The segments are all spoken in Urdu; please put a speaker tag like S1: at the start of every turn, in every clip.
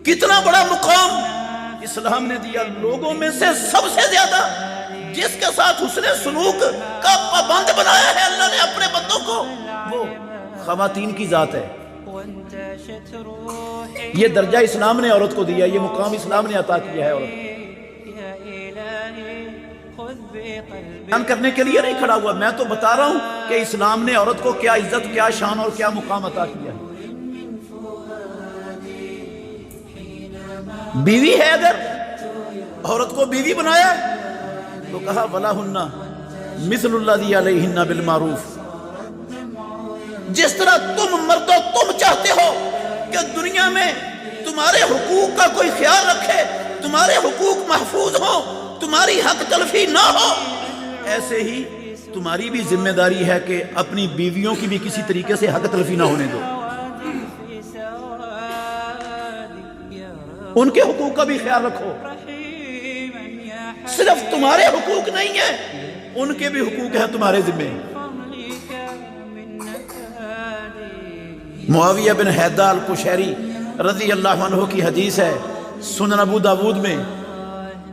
S1: کتنا بڑا مقام اسلام نے دیا. لوگوں میں سے سب سے زیادہ جس کے ساتھ حسن سلوک کا پابند بنایا ہے اللہ نے اپنے بندوں کو، وہ خواتین کی ذات ہے. یہ درجہ اسلام نے عورت کو دیا، یہ مقام اسلام نے عطا کیا ہے عورت کو. بیان کرنے کے لیے نہیں کھڑا ہوا، میں تو بتا رہا ہوں کہ اسلام نے عورت کو کیا عزت، کیا شان اور کیا مقام عطا کیا ہے. بیوی ہے، اگر عورت کو بیوی بنایا تو کہا وَلَهُنَّ مِثْلُ الَّذِي عَلَيْهِنَّ بِالْمَعْرُوفِ. جس طرح تم مردوں تم چاہتے ہو کہ دنیا میں تمہارے حقوق کا کوئی خیال رکھے، تمہارے حقوق محفوظ ہوں، تمہاری حق تلفی نہ ہو، ایسے ہی تمہاری بھی ذمہ داری ہے کہ اپنی بیویوں کی بھی کسی طریقے سے حق تلفی نہ ہونے دو. ان کے حقوق کا بھی خیال رکھو. صرف تمہارے حقوق نہیں ہیں، ان کے بھی حقوق ہیں تمہارے ذمہ. معاویہ بن حیدہ القشیری رضی اللہ عنہ کی حدیث ہے سنن ابو داود میں.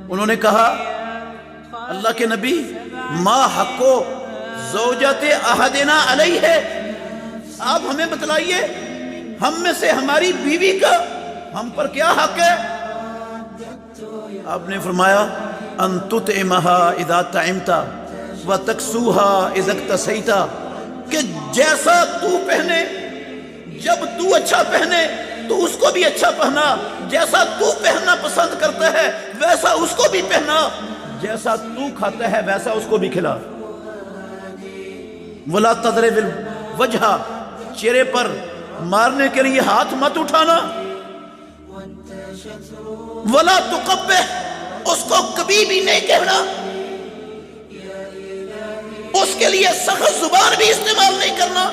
S1: انہوں نے کہا اللہ کے نبی ما حق زوجت احدنا علیہ، آپ ہمیں بتلائیے ہم میں سے ہماری بیوی کا ہم پر کیا حق ہے. آپ نے فرمایا ان تطعمها اذا طعمت وتکسوها اذا اکتسیت، کہ جیسا تو پہنے، جب تو اچھا پہنے تو اس کو بھی اچھا پہنا، جیسا تو پہننا پسند کرتا ہے ویسا اس کو بھی پہنا، جیسا تو کھاتا ہے ویسا اس کو بھی کھلا. ولا تضرب الوجہ، چہرے پر مارنے کے لیے ہاتھ مت اٹھانا. ولا تقبح، اس کو کبھی بھی نہیں کہنا، اس کے لیے سخت زبان بھی استعمال نہیں کرنا.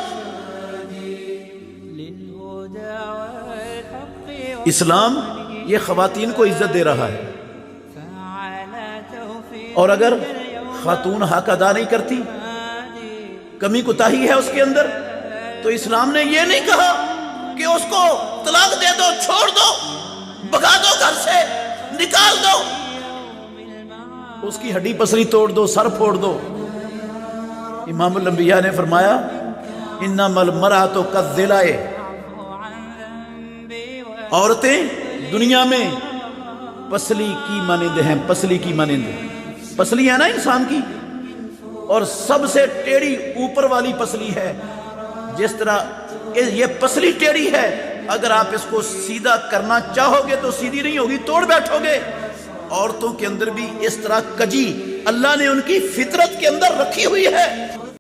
S1: اسلام یہ خواتین کو عزت دے رہا ہے، اور اگر خاتون حق ادا نہیں کرتی، کمی کوتاہی ہے اس کے اندر، تو اسلام نے یہ نہیں کہا کہ اس کو طلاق دے دو، چھوڑ دو، بھگا دو، گھر سے نکال دو، اس کی ہڈی پسلی توڑ دو، سر پھوڑ دو. امام الانبیاء نے فرمایا انما المرأۃ کالضلع، عورتیں دنیا میں پسلی کی مانند ہیں، پسلی کی مانند. پسلی ہے نا انسان کی، اور سب سے ٹیڑھی اوپر والی پسلی ہے. جس طرح یہ پسلی ٹیڑھی ہے، اگر آپ اس کو سیدھا کرنا چاہو گے تو سیدھی نہیں ہوگی، توڑ بیٹھو گے. عورتوں کے اندر بھی اس طرح کجی اللہ نے ان کی فطرت کے اندر رکھی ہوئی ہے.